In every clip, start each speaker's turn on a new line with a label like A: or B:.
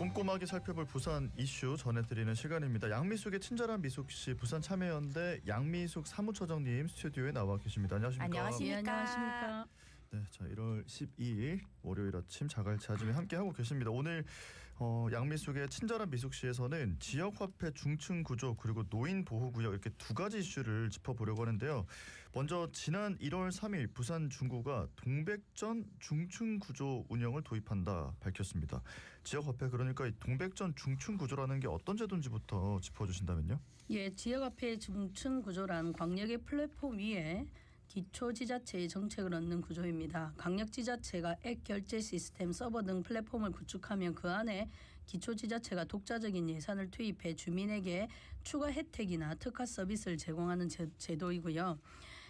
A: 꼼꼼하게 살펴볼 부산 이슈 전해드리는 시간입니다. 양미숙의 친절한 미숙씨 부산참여연대 양미숙 사무처장님 스튜디오에 나와 계십니다. 안녕하십니까?
B: 안녕하십니까?
C: 네, 안녕하십니까?
A: 네, 자 1월 12일 월요일 아침 자갈치 아침에 함께하고 계십니다. 오늘 양미숙의 친절한 미숙씨에서는 지역화폐 중층 구조 그리고 노인 보호구역 이렇게 두 가지 이슈를 짚어보려고 하는데요. 먼저 지난 1월 3일 부산 중구가 동백전 중층 구조 운영을 도입한다 밝혔습니다. 지역화폐 그러니까 이 동백전 중층 구조라는 게 어떤 제도인지부터 짚어주신다면요.
C: 예, 지역화폐 중층 구조란 광역의 플랫폼 위에 기초지자체의 정책을 얻는 구조입니다. 강력지자체가 앱 결제 시스템, 서버 등 플랫폼을 구축하면 그 안에 기초지자체가 독자적인 예산을 투입해 주민에게 추가 혜택이나 특화 서비스를 제공하는 제도이고요.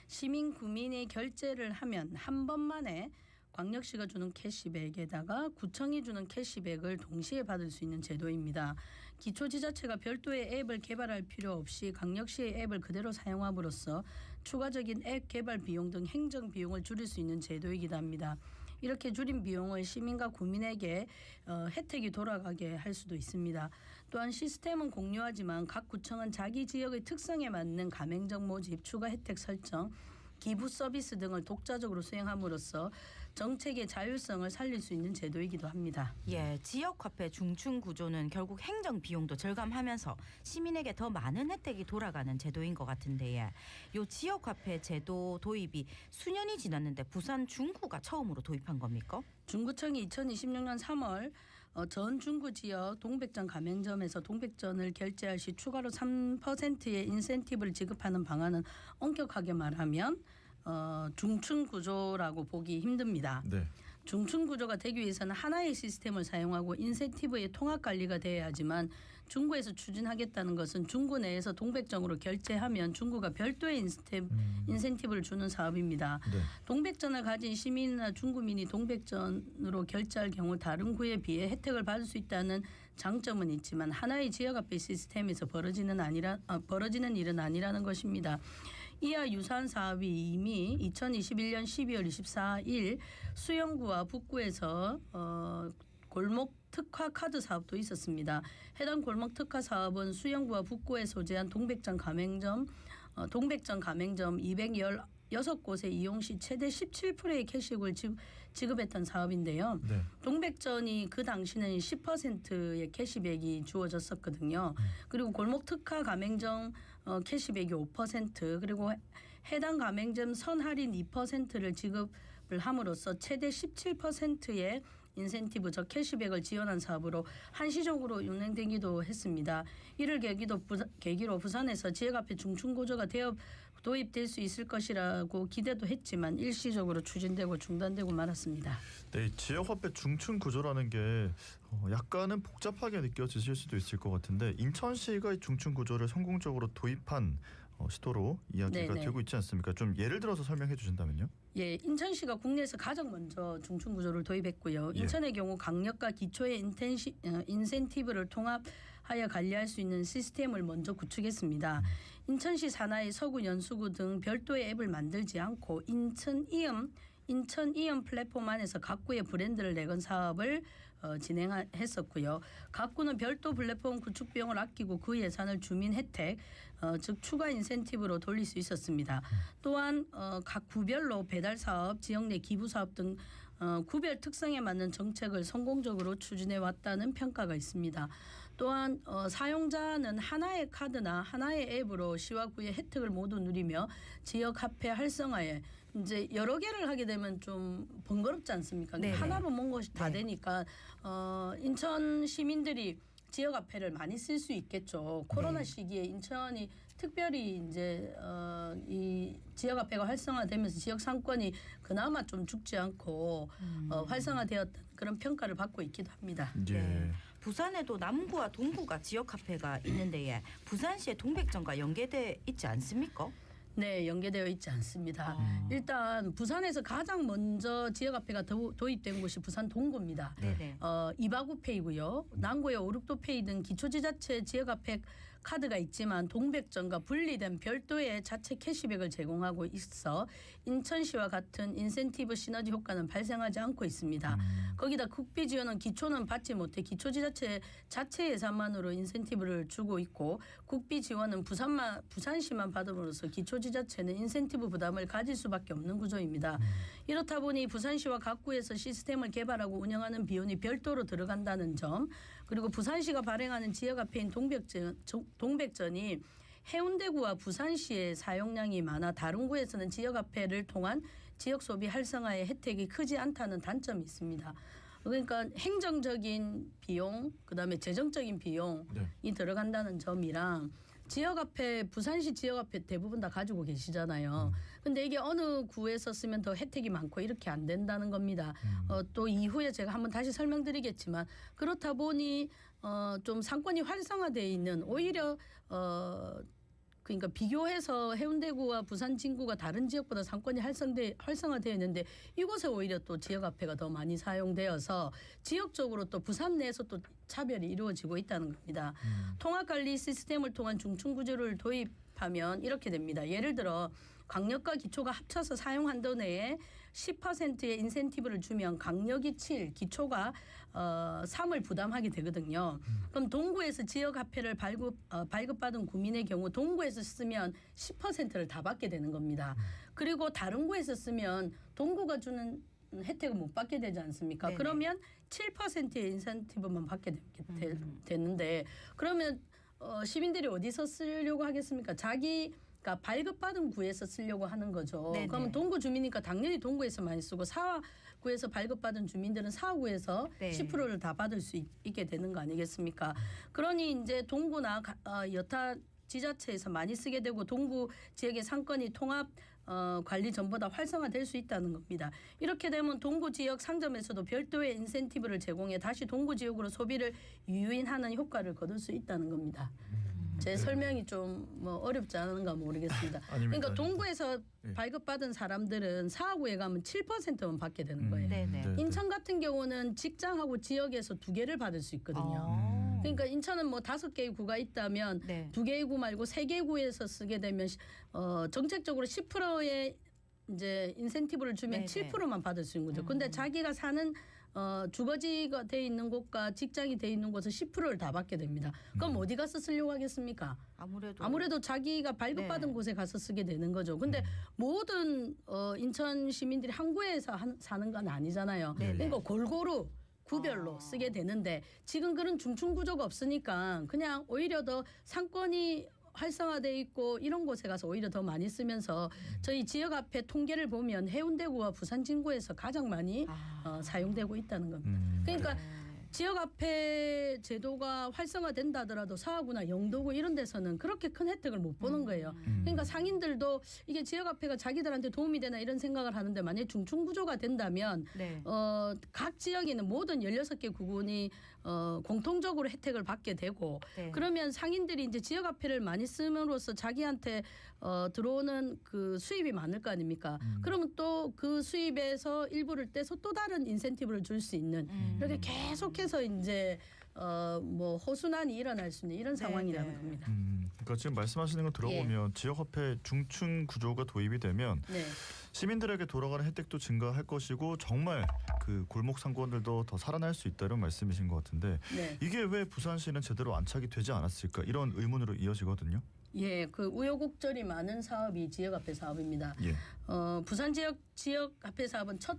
C: 시민 구민이 결제를 하면 한 번만에 광역시가 주는 캐시백에다가 구청이 주는 캐시백을 동시에 받을 수 있는 제도입니다. 기초지자체가 별도의 앱을 개발할 필요 없이 광역시의 앱을 그대로 사용함으로써 추가적인 앱 개발 비용 등 행정 비용을 줄일 수 있는 제도이기도 합니다. 이렇게 줄인 비용을 시민과 구민에게 혜택이 돌아가게 할 수도 있습니다. 또한 시스템은 공유하지만 각 구청은 자기 지역의 특성에 맞는 가맹점 모집, 추가 혜택 설정, 기부 서비스 등을 독자적으로 수행함으로써 정책의 자율성을 살릴 수 있는 제도이기도 합니다.
B: 예, 지역화폐 중층 구조는 결국 행정 비용도 절감하면서 시민에게 더 많은 혜택이 돌아가는 제도인 것 같은데, 요 지역화폐 제도 도입이 수년이 지났는데 부산 중구가 처음으로 도입한 겁니까?
C: 중구청이 2026년 3월 전 중구 지역 동백전 가맹점에서 동백전을 결제할 시 추가로 3%의 인센티브를 지급하는 방안은 엄격하게 말하면 중층 구조라고 보기 힘듭니다.
A: 네.
C: 중층 구조가 되기 위해서는 하나의 시스템을 사용하고 인센티브의 통합 관리가 돼야 하지만 중구에서 추진하겠다는 것은 중구 내에서 동백전으로 결제하면 중구가 별도의 인센티브를 주는 사업입니다.
A: 네.
C: 동백전을 가진 시민이나 중구민이 동백전으로 결제할 경우 다른 구에 비해 혜택을 받을 수 있다는 장점은 있지만 하나의 지역화폐 시스템에서 벌어지는 일은 아니라는 것입니다. 이와 유사한 사업이 이미 2021년 12월 24일 수영구와 북구에서 골목 특화 카드 사업도 있었습니다. 해당 골목 특화 사업은 수영구와 북구에 소재한 동백전 가맹점 216곳의 이용 시 최대 17%의 캐시백을 지급했던 사업인데요. 네. 동백전이 그 당시는 10%의 캐시백이 주어졌었거든요. 그리고 골목 특화 가맹점 캐시백이 5% 그리고 해당 가맹점 선할인 2%를 지급을 함으로써 최대 17%의 인센티브 즉 캐시백을 지원한 사업으로 한시적으로 운행되기도 했습니다. 이를 계기로 부산에서 지역화폐 중층 구조가 도입될 수 있을 것이라고 기대도 했지만 일시적으로 추진되고 중단되고 말았습니다.
A: 네, 지역화폐 중층 구조라는 게 약간은 복잡하게 느껴지실 수도 있을 것 같은데 인천시가 이 중층 구조를 성공적으로 도입한 시도로 이야기가 되고 있지 않습니까? 좀 예를 들어서 설명해 주신다면요.
C: 예, 인천시가 국내에서 가장 먼저 중층 구조를 도입했고요. 인천의 경우 강력과 기초의 인센티브를 통합하여 관리할 수 있는 시스템을 먼저 구축했습니다. 인천시 산하의 서구 연수구 등 별도의 앱을 만들지 않고 인천 이음 플랫폼 안에서 각 구의 브랜드를 내건 사업을 진행했었고요. 각 구는 별도 플랫폼 구축 비용을 아끼고 그 예산을 주민 혜택 즉 추가 인센티브로 돌릴 수 있었습니다. 또한 각 구별로 배달 사업, 지역 내 기부 사업 등 구별 특성에 맞는 정책을 성공적으로 추진해 왔다는 평가가 있습니다. 또한 사용자는 하나의 카드나 하나의 앱으로 시와 구의 혜택을 모두 누리며 지역 화폐 활성화에 이제 여러 개를 하게 되면 좀 번거롭지 않습니까? 네네. 하나로 모든 것이 다 되니까 인천 시민들이 지역 화폐를 많이 쓸 수 있겠죠. 코로나 시기에 인천이 특별히 이제 이 지역 화폐가 활성화되면서 지역 상권이 그나마 좀 죽지 않고 활성화되었다는 그런 평가를 받고 있기도 합니다.
A: 예.
B: 네. 부산에도 남구와 동구가 지역 화폐가 있는데 부산시의 동백전과 연계돼 있지 않습니까?
C: 네, 연계되어 있지 않습니다. 일단 부산에서 가장 먼저 지역화폐가 도입된 곳이 부산 동구입니다.
B: 네네.
C: 이바구페이고요. 남구의 오륙도페이 등 기초지자체 지역화폐 카드가 있지만 동백전과 분리된 별도의 자체 캐시백을 제공하고 있어 인천시와 같은 인센티브 시너지 효과는 발생하지 않고 있습니다. 거기다 국비 지원은 기초는 받지 못해 기초지자체 자체 예산만으로 인센티브를 주고 있고 국비 지원은 부산시만 받음으로써 기초지자체는 인센티브 부담을 가질 수밖에 없는 구조입니다. 이렇다 보니 부산시와 각 구에서 시스템을 개발하고 운영하는 비용이 별도로 들어간다는 점, 그리고 부산시가 발행하는 지역화폐인 동백전이 해운대구와 부산시의 사용량이 많아 다른 구에서는 지역화폐를 통한 지역 소비 활성화의 혜택이 크지 않다는 단점이 있습니다. 그러니까 행정적인 비용, 그다음에 재정적인 비용이 들어간다는 점이랑 지역화폐, 부산시 지역화폐 대부분 다 가지고 계시잖아요. 근데 이게 어느 구에서 쓰면 더 혜택이 많고 이렇게 안 된다는 겁니다. 또 이후에 제가 한번 다시 설명드리겠지만 그렇다 보니 좀 상권이 활성화되어 있는 오히려 그러니까 비교해서 해운대구와 부산 진구가 다른 지역보다 상권이 활성화되어 있는데 이곳에 오히려 또 지역화폐가 더 많이 사용되어서 지역적으로 또 부산 내에서 또 차별이 이루어지고 있다는 겁니다. 통합관리 시스템을 통한 중층구조를 도입하면 이렇게 됩니다. 예를 들어 강력과 기초가 합쳐서 사용한도 내에 10%의 인센티브를 주면 강력이 7, 기초가 3을 부담하게 되거든요. 그럼 동구에서 지역화폐를 발급받은 구민의 경우 동구에서 쓰면 10%를 다 받게 되는 겁니다. 그리고 다른 구에서 쓰면 동구가 주는 혜택을 못 받게 되지 않습니까?
B: 네네.
C: 그러면 7%의 인센티브만 받게 되는데 그러면 시민들이 어디서 쓰려고 하겠습니까? 자기가 발급받은 구에서 쓰려고 하는 거죠.
B: 네네.
C: 그러면 동구 주민이니까 당연히 동구에서 많이 쓰고 사화구에서 발급받은 주민들은 사화구에서
B: 네.
C: 10%를 다 받을 수 있게 되는 거 아니겠습니까? 그러니 이제 동구나 여타 지자체에서 많이 쓰게 되고 동구 지역의 상권이 통합 관리 전보다 활성화될 수 있다는 겁니다. 이렇게 되면 동구 지역 상점에서도 별도의 인센티브를 제공해 다시 동구 지역으로 소비를 유인하는 효과를 거둘 수 있다는 겁니다. 제 설명이 좀 뭐 어렵지 않은가 모르겠습니다. 그러니까 동구에서 발급받은 사람들은 사하구에 가면 7%만 받게 되는 거예요.
B: 네네.
C: 인천 같은 경우는 직장하고 지역에서 2개를 받을 수 있거든요. 그러니까 인천은 뭐 5개의 구가 있다면
B: 네.
C: 2개의 구 말고 3개의 구에서 쓰게 되면 정책적으로 10%의 이제 인센티브를 주면
B: 네네.
C: 7%만 받을 수 있는 거죠. 근데 자기가 사는 주거지가 돼 있는 곳과 직장이 돼 있는 곳은 10%를 다 받게 됩니다. 그럼 어디 가서 쓰려고 하겠습니까? 아무래도 자기가 발급받은
B: 네.
C: 곳에 가서 쓰게 되는 거죠. 근데 모든 인천 시민들이 한 구에서 사는 건 아니잖아요.
B: 네네.
C: 그러니까 골고루 구별로 쓰게 되는데 지금 그런 중층 구조가 없으니까 그냥 오히려 더 상권이 활성화돼 있고 이런 곳에 가서 오히려 더 많이 쓰면서 저희 지역 앞에 통계를 보면 해운대구와 부산 진구에서 가장 많이 사용되고 있다는 겁니다. 그러니까 지역 앞에 제도가 활성화된다 하더라도 사하구나 영도구 이런 데서는 그렇게 큰 혜택을 못 보는 거예요. 그러니까 상인들도 이게 지역 앞에가 자기들한테 도움이 되나 이런 생각을 하는데 만약에 중층 구조가 된다면
B: 네.
C: 각 지역에 있는 모든 16개 구군이 공통적으로 혜택을 받게 되고
B: 네.
C: 그러면 상인들이 이제 지역 화폐를 많이 쓰므로써 자기한테 들어오는 그 수입이 많을 거 아닙니까? 그러면 또 그 수입에서 일부를 떼서 또 다른 인센티브를 줄 수 있는 이렇게 계속해서 이제 뭐 호순환이 일어날 수 있는 이런 상황이라는 겁니다.
A: 그러니까 지금 말씀하시는 거 들어보면 지역화폐 중층 구조가 도입이 되면
C: 네.
A: 시민들에게 돌아가는 혜택도 증가할 것이고 정말 그 골목 상권들도 더 살아날 수 있다 이런 말씀이신 것 같은데
C: 네.
A: 이게 왜 부산시는 제대로 안착이 되지 않았을까 이런 의문으로 이어지거든요.
C: 예, 그 우여곡절이 많은 사업이 지역화폐 사업입니다.
A: 예.
C: 부산 지역화폐 사업은 첫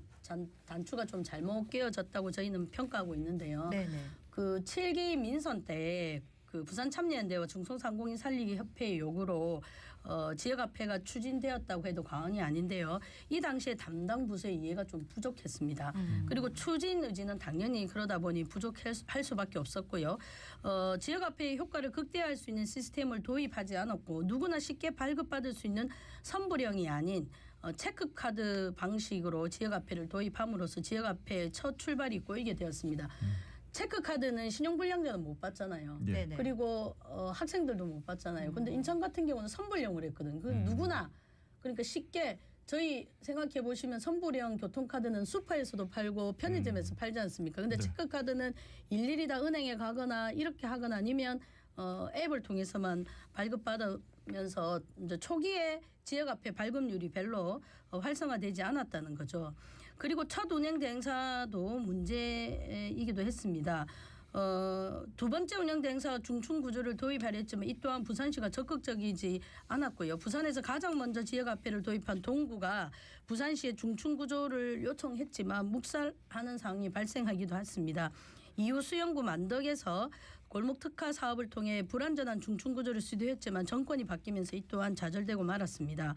C: 단추가 좀 잘못 끼워졌다고 저희는 평가하고 있는데요.
B: 네네.
C: 그 7기 민선 때 그 부산 참여연대와 중소상공인 살리기 협회의 요구로 지역화폐가 추진되었다고 해도 과언이 아닌데요. 이 당시에 담당 부서의 이해가 좀 부족했습니다. 그리고 추진 의지는 당연히 그러다 보니 부족할 수밖에 없었고요. 지역화폐의 효과를 극대화할 수 있는 시스템을 도입하지 않았고 누구나 쉽게 발급받을 수 있는 선불형이 아닌 체크카드 방식으로 지역화폐를 도입함으로써 지역화폐의 첫 출발이 꼬이게 되었습니다. 체크카드는 신용불량자는 못 받잖아요.
A: 예.
B: 네네.
C: 그리고 학생들도 못 받잖아요. 근데 인천 같은 경우는 선불형을 했거든. 그 누구나 그러니까 쉽게 저희 생각해 보시면 선불형 교통카드는 슈퍼에서도 팔고 편의점에서 팔지 않습니까? 근데
A: 네.
C: 체크카드는 일일이 다 은행에 가거나 이렇게 하거나 아니면 앱을 통해서만 발급받으면서 이제 초기에 지역화폐 발급률이 별로 활성화되지 않았다는 거죠. 그리고 첫 운영 대행사도 문제이기도 했습니다. 두 번째 운영 대행사 중충 구조를 도입하려 했지만 이 또한 부산시가 적극적이지 않았고요. 부산에서 가장 먼저 지역화폐를 도입한 동구가 부산시의 중충 구조를 요청했지만 묵살하는 상황이 발생하기도 했습니다. 이후 수영구 만덕에서 골목 특화 사업을 통해 불완전한 중충 구조를 시도했지만 정권이 바뀌면서 이 또한 좌절되고 말았습니다.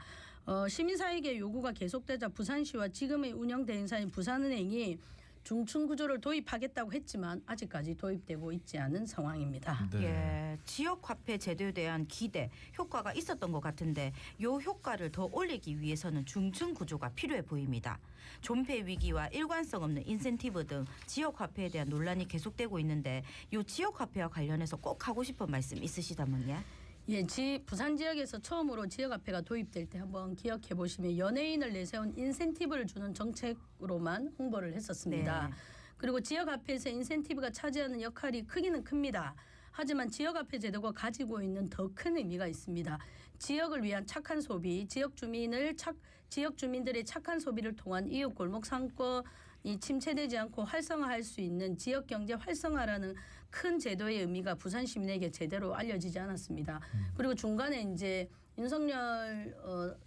C: 시민사회계 요구가 계속되자 부산시와 지금의 운영 대행사인 부산은행이 중층 구조를 도입하겠다고 했지만 아직까지 도입되고 있지 않은 상황입니다.
A: 네.
B: 예, 지역 화폐 제도에 대한 기대, 효과가 있었던 것 같은데 요 효과를 더 올리기 위해서는 중층 구조가 필요해 보입니다. 존폐 위기와 일관성 없는 인센티브 등 지역 화폐에 대한 논란이 계속되고 있는데 요 지역 화폐와 관련해서 꼭 하고 싶은 말씀 있으시다면요?
C: 예, 부산 지역에서 처음으로 지역화폐가 도입될 때 한번 기억해 보시면 연예인을 내세운 인센티브를 주는 정책으로만 홍보를 했었습니다.
B: 네.
C: 그리고 지역화폐에서 인센티브가 차지하는 역할이 크기는 큽니다. 하지만 지역화폐 제도가 가지고 있는 더 큰 의미가 있습니다. 지역을 위한 착한 소비, 지역 주민들의 착한 소비를 통한 이웃 골목 상권이 침체되지 않고 활성화할 수 있는 지역 경제 활성화라는 큰 제도의 의미가 부산 시민에게 제대로 알려지지 않았습니다. 그리고 중간에 이제 윤석열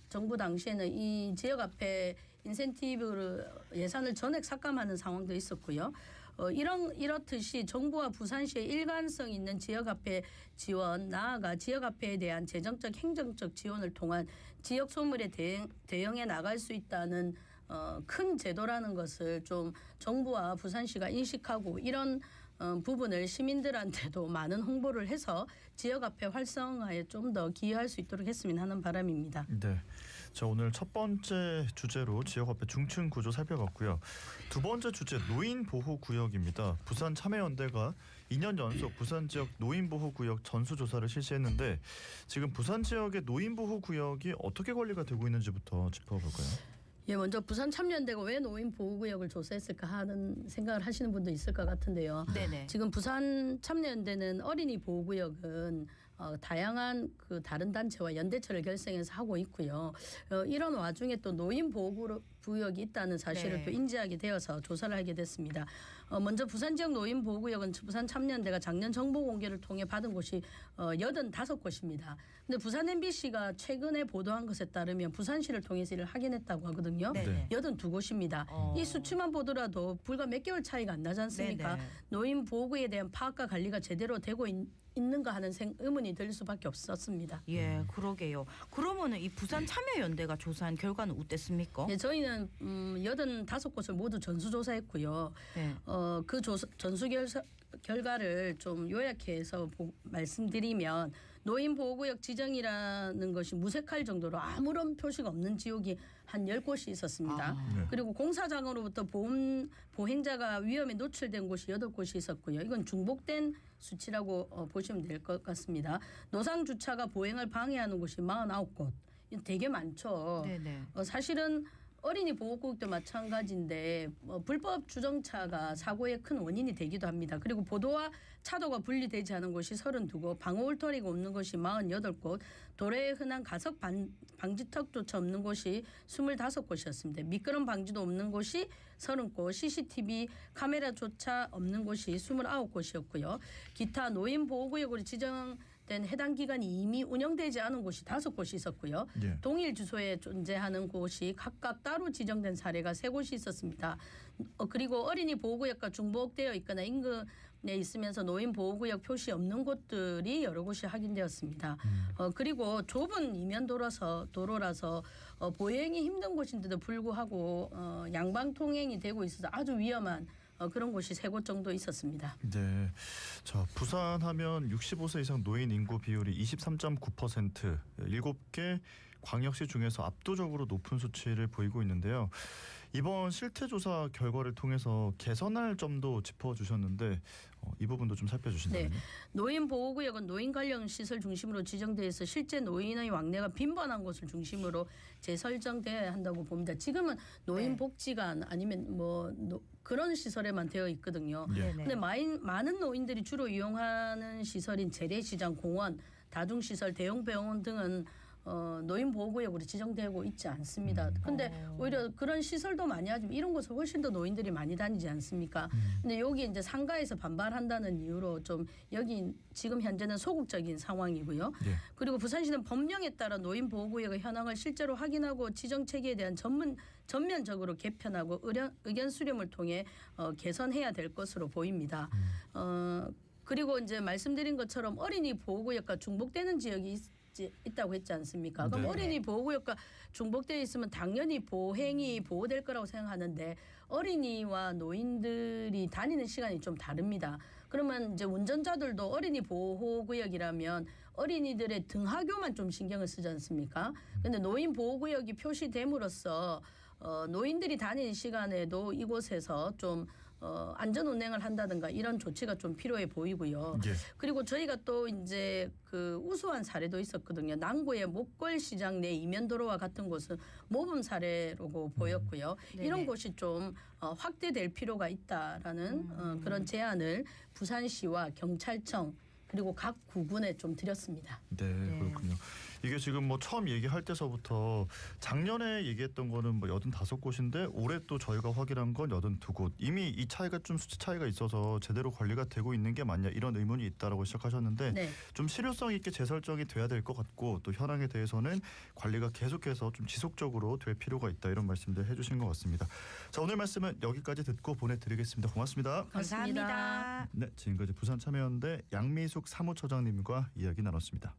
C: 정부 당시에는 이 지역화폐 인센티브를 예산을 전액 삭감하는 상황도 있었고요. 이렇듯이 정부와 부산시의 일관성 있는 지역화폐 지원, 나아가 지역화폐에 대한 재정적, 행정적 지원을 통한 지역 소멸에 대응해 나갈 수 있다는 큰 제도라는 것을 좀 정부와 부산시가 인식하고 이런 부분을 시민들한테도 많은 홍보를 해서 지역화폐 활성화에 좀 더 기여할 수 있도록 했으면 하는 바람입니다.
A: 네. 자, 오늘 첫 번째 주제로 지역화폐 중층 구조 살펴봤고요. 두 번째 주제 노인 보호 구역입니다. 부산 참여연대가 2년 연속 부산 지역 노인 보호 구역 전수 조사를 실시했는데 지금 부산 지역의 노인 보호 구역이 어떻게 관리가 되고 있는지부터 짚어볼까요?
C: 예, 먼저 부산 참여연대가 왜 노인 보호구역을 조사했을까 하는 생각을 하시는 분도 있을 것 같은데요.
B: 네네.
C: 지금 부산 참여연대는 어린이 보호구역은 다양한 그 다른 단체와 연대체를 결성해서 하고 있고요. 이런 와중에 또 노인 보호구역이 있다는 사실을
B: 네.
C: 또 인지하게 되어서 조사를 하게 됐습니다. 먼저 부산 지역 노인 보호구역은 부산 참여연대가 작년 정보 공개를 통해 받은 곳이 85곳입니다. 근데 부산 MBC가 최근에 보도한 것에 따르면 부산시를 통해서 이를 확인했다고 하거든요.
B: 네네.
C: 82곳입니다. 이 수치만 보더라도 불과 몇 개월 차이가 안 나지 않습니까?
B: 네네.
C: 노인 보호구에 대한 파악과 관리가 제대로 되고 있는가 하는 의문이 들 수밖에 없었습니다.
B: 예, 그러게요. 그러면은 이 부산 참여연대가 조사한 결과는 어땠습니까?
C: 예, 저희는 85곳을 모두 전수조사했고요.
B: 네.
C: 그 전수 결과를 좀 요약해서 말씀드리면 노인 보호구역 지정이라는 것이 무색할 정도로 아무런 표시가 없는 지역이 한 10곳이 있었습니다.
A: 네.
C: 그리고 공사장으로부터 보행자가 위험에 노출된 곳이 8곳이 있었고요. 이건 중복된 수치라고 보시면 될 것 같습니다. 노상 주차가 보행을 방해하는 곳이 49곳. 이거 되게 많죠.
B: 네네.
C: 사실은 어린이 보호구역도 마찬가지인데 불법 주정차가 사고의 큰 원인이 되기도 합니다. 그리고 보도와 차도가 분리되지 않은 곳이 32곳, 방호 울타리가 없는 곳이 48곳, 도로에 흔한 가석 방지턱조차 없는 곳이 25곳이었습니다. 미끄럼 방지도 없는 곳이 30곳, CCTV 카메라조차 없는 곳이 29곳이었고요. 기타 노인 보호구역으로 지정된 해당 기간이 이미 운영되지 않은 곳이 5곳이 있었고요.
A: 예.
C: 동일 주소에 존재하는 곳이 각각 따로 지정된 사례가 3곳이 있었습니다. 그리고 어린이 보호구역과 중복되어 있거나 인근에 있으면서 노인 보호구역 표시 없는 곳들이 여러 곳이 확인되었습니다. 그리고 좁은 이면 도로라서 보행이 힘든 곳인데도 불구하고 양방 통행이 되고 있어서 아주 위험한 그런 곳이 3곳 정도 있었습니다.
A: 네. 자, 부산하면 65세 이상 노인 인구 비율이 23.9%, 7개 광역시 중에서 압도적으로 높은 수치를 보이고 있는데요. 이번 실태조사 결과를 통해서 개선할 점도 짚어주셨는데 이 부분도 좀 살펴주신다면요.
C: 네. 노인 보호구역은 노인 관련 시설 중심으로 지정돼 있어 실제 노인의 왕래가 빈번한 곳을 중심으로 재설정돼야 한다고 봅니다. 지금은 노인
B: 네.
C: 복지관 아니면 그런 시설에만 되어 있거든요.
A: 예.
C: 근데 많은 노인들이 주로 이용하는 시설인 재래시장, 공원, 다중시설, 대형 병원 등은 노인 보호구역으로 지정되고 있지 않습니다. 근데 오히려 그런 시설도 많이 하지만 이런 곳을 훨씬 더 노인들이 많이 다니지 않습니까? 근데 여기 이제 상가에서 반발한다는 이유로 좀 여기 지금 현재는 소극적인 상황이고요.
A: 예.
C: 그리고 부산시는 법령에 따라 노인 보호구역의 현황을 실제로 확인하고 지정 체계에 대한 전면적으로 개편하고 의견 수렴을 통해 개선해야 될 것으로 보입니다. 그리고 이제 말씀드린 것처럼 어린이 보호구역과 중복되는 지역이 있다고 했지 않습니까? 그럼
A: 네.
C: 어린이 보호구역과 중복되어 있으면 당연히 보행이 보호될 거라고 생각하는데 어린이와 노인들이 다니는 시간이 좀 다릅니다. 그러면 이제 운전자들도 어린이 보호구역이라면 어린이들의 등하교만 좀 신경을 쓰지 않습니까? 근데 노인 보호구역이 표시됨으로써 노인들이 다니는 시간에도 이곳에서 좀 안전 운행을 한다든가 이런 조치가 좀 필요해 보이고요.
A: 예.
C: 그리고 저희가 또 이제 그 우수한 사례도 있었거든요. 남구의 목골시장 내 이면도로와 같은 곳은 모범 사례라고 보였고요.
B: 네네.
C: 이런 곳이 좀 확대될 필요가 있다라는 그런 제안을 부산시와 경찰청 그리고 각 구군에 좀 드렸습니다.
A: 네, 그렇군요. 이게 지금 뭐 처음 얘기할 때서부터 작년에 얘기했던 거는 뭐 85곳인데 올해 또 저희가 확인한 건 82곳. 이미 이 차이가 좀 수치 차이가 있어서 제대로 관리가 되고 있는 게 맞냐 이런 의문이 있다라고 시작하셨는데
C: 네.
A: 좀 실효성 있게 재설정이 돼야 될 것 같고 또 현황에 대해서는 관리가 계속해서 좀 지속적으로 될 필요가 있다 이런 말씀들 해주신 것 같습니다. 자, 오늘 말씀은 여기까지 듣고 보내드리겠습니다. 고맙습니다.
B: 감사합니다.
A: 네, 지금까지 부산참여연대 양미숙 사무처장님과 이야기 나눴습니다.